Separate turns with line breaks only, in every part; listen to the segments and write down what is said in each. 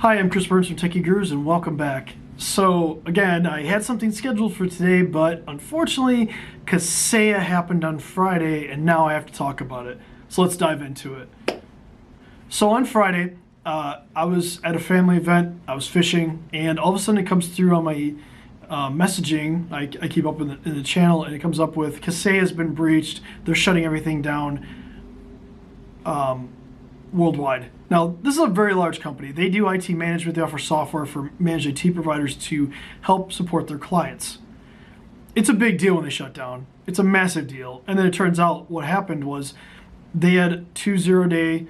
Hi, I'm Chris Burns from Techie Gurus, and welcome back. So, again, I had something scheduled for today, but unfortunately, Kaseya happened on Friday, and now I have to talk about it. So let's dive into it. So on Friday, I was at a family event, I was fishing, and all of a sudden it comes through on my messaging. I keep up in the channel, and it comes up with Kaseya has been breached, they're shutting everything down worldwide. Now, this is a very large company. They do IT management. They offer software for managed IT providers to help support their clients. It's a big deal when they shut down. It's a massive deal. And then it turns out what happened was they had two zero-day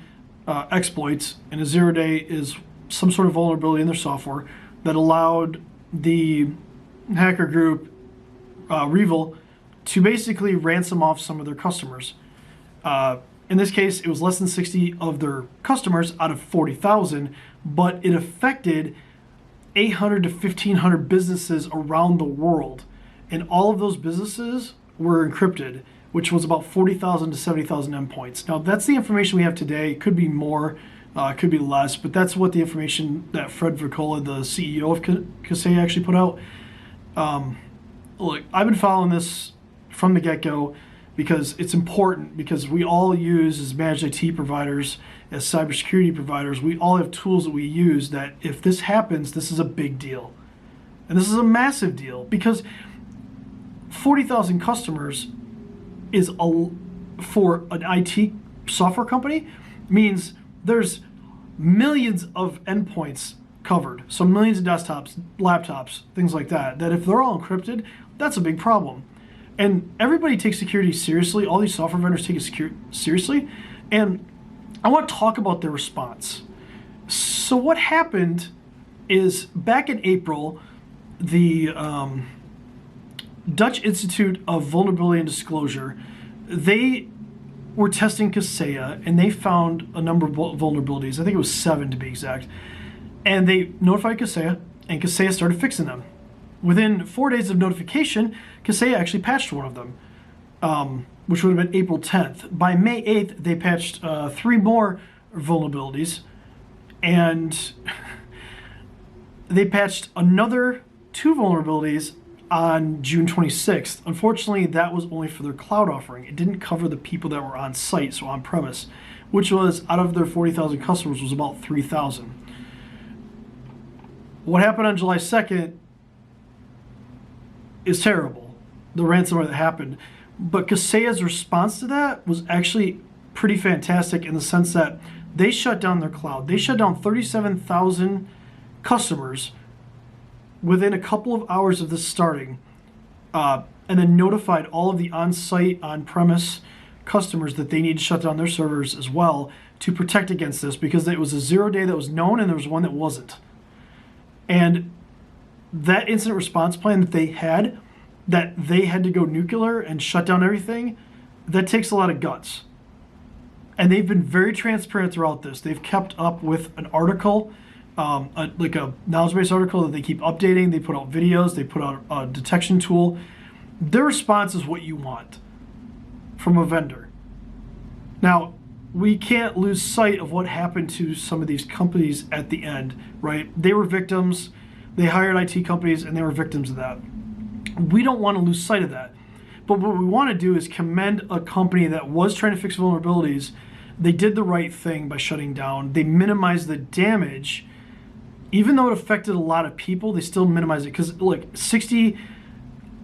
exploits, and a zero-day is some sort of vulnerability in their software that allowed the hacker group, Revil, to basically ransom off some of their customers. In this case, it was less than 60 of their customers out of 40,000, but it affected 800 to 1,500 businesses around the world. And all of those businesses were encrypted, which was about 40,000 to 70,000 endpoints. Now, that's the information we have today. It could be more, it could be less, but that's what the information that Fred Vercola, the CEO of Kaseya, actually put out. Look, I've been following this from the get-go, because it's important, because we all use, as managed IT providers, as cybersecurity providers, we all have tools that we use that if this happens, this is a big deal. And this is a massive deal, because 40,000 customers is for an IT software company means there's millions of endpoints covered. So millions of desktops, laptops, things like that, that if they're all encrypted, that's a big problem. And everybody takes security seriously. All these software vendors take it seriously. And I want to talk about their response. So what happened is back in April, the Dutch Institute of Vulnerability and Disclosure, they were testing Kaseya, and they found a number of vulnerabilities. I think it was 7 to be exact. And they notified Kaseya, and Kaseya started fixing them. Within 4 days of notification, Kaseya actually patched one of them, which would have been April 10th. By May 8th, they patched 3 more vulnerabilities, and they patched another 2 vulnerabilities on June 26th. Unfortunately, that was only for their cloud offering. It didn't cover the people that were on site, so on premise, which was, out of their 40,000 customers, was about 3,000. What happened on July 2nd is terrible, the ransomware that happened. But Kaseya's response to that was actually pretty fantastic, in the sense that they shut down their cloud. They shut down 37,000 customers within a couple of hours of this starting, and then notified all of the on-site, on-premise customers that they need to shut down their servers as well to protect against this, because it was a zero-day that was known and there was one that wasn't. And that incident response plan that they had to go nuclear and shut down everything, that takes a lot of guts. And they've been very transparent throughout this. They've kept up with an article, like a knowledge base article that they keep updating. They put out videos, they put out a detection tool. Their response is what you want from a vendor. Now, we can't lose sight of what happened to some of these companies at the end, right? They were victims. They hired IT companies, and they were victims of that. We don't want to lose sight of that. But what we want to do is commend a company that was trying to fix vulnerabilities. They did the right thing by shutting down. They minimized the damage. Even though it affected a lot of people, they still minimized it. Because, look, 60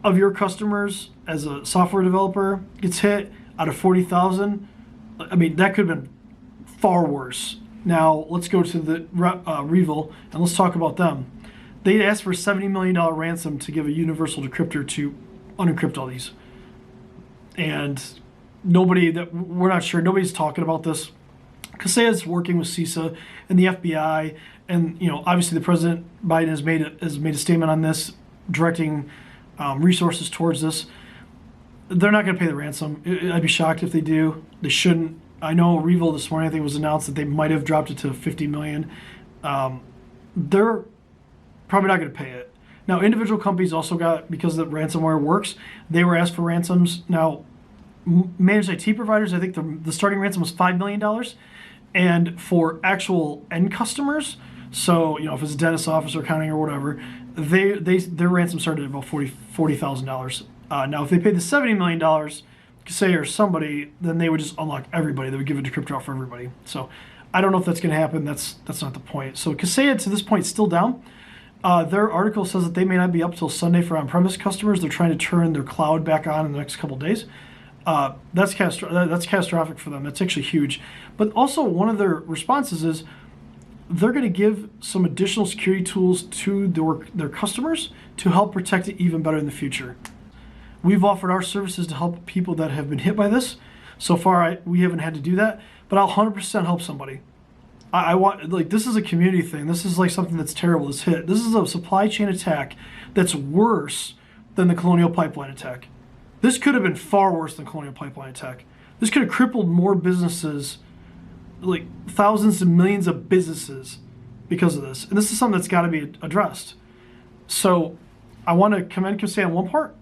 of your customers as a software developer gets hit out of 40,000. I mean, that could have been far worse. Now, let's go to the Revil, and let's talk about them. They asked for a $70 million ransom to give a universal decryptor to unencrypt all these. And we're not sure, nobody's talking about this. Kaseya's working with CISA and the FBI, and obviously the President Biden has made a statement on this, directing resources towards this. They're not going to pay the ransom. I'd be shocked if they do. They shouldn't. I know Revil this morning, I think it was announced that they might have dropped it to $50 million. They're probably not going to pay it. Now, individual companies also got, because the ransomware works, they were asked for ransoms. Now, managed IT providers, I think the starting ransom was $5 million. And for actual end customers, So, if it's a dentist office or accounting or whatever, their ransom started at about $40,000. Now, if they paid the $70 million, Kaseya or somebody, then they would just unlock everybody. They would give a decryptor out for everybody. So I don't know if that's going to happen. That's not the point. So Kaseya to this point is still down. Their article says that they may not be up till Sunday for on-premise customers. They're trying to turn their cloud back on in the next couple of days. That's catastrophic for them. That's actually huge. But also one of their responses is they're going to give some additional security tools to their customers to help protect it even better in the future. We've offered our services to help people that have been hit by this. So far, we haven't had to do that, but I'll 100% help somebody. I want, this is a community thing. This is like something that's terrible that's hit. This is a supply chain attack that's worse than the Colonial Pipeline attack. This could have been far worse than the Colonial Pipeline attack. This could have crippled more businesses, like thousands and millions of businesses because of this. And this is something that's got to be addressed. So I want to commend Kaseya on one part,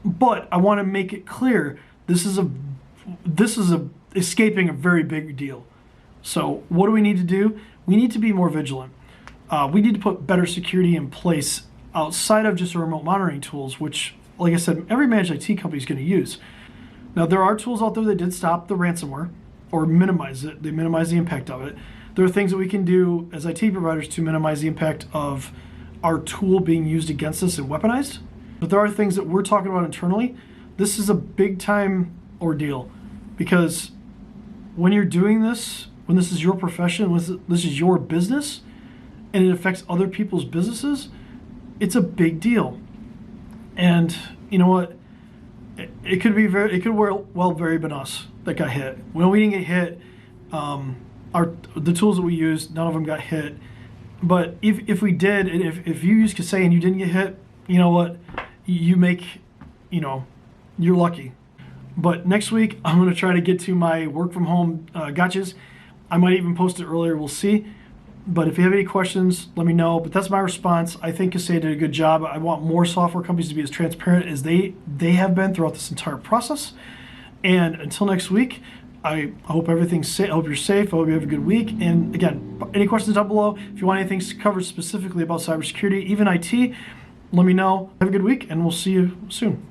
but I want to make it clear this is escaping a very big deal. So what do we need to do? We need to be more vigilant. We need to put better security in place outside of just our remote monitoring tools, which, like I said, every managed IT company is going to use. Now, there are tools out there that did stop the ransomware or minimize it. They minimize the impact of it. There are things that we can do as IT providers to minimize the impact of our tool being used against us and weaponized. But there are things that we're talking about internally. This is a big time ordeal because when you're doing this, when this is your profession, when this is your business, and it affects other people's businesses, it's a big deal. And you know what? It could very been us that got hit. When we didn't get hit, the tools that we used, none of them got hit. But if we did, and if you use Kaseya and you didn't get hit, you know what? You're lucky. But next week, I'm going to try to get to my work from home gotchas. I might even post it earlier. We'll see. But if you have any questions, let me know. But that's my response. I think Kaseya did a good job. I want more software companies to be as transparent as they have been throughout this entire process. And until next week, I hope everything's safe. I hope you're safe. I hope you have a good week. And again, any questions down below? If you want anything covered specifically about cybersecurity, even IT, let me know. Have a good week, and we'll see you soon.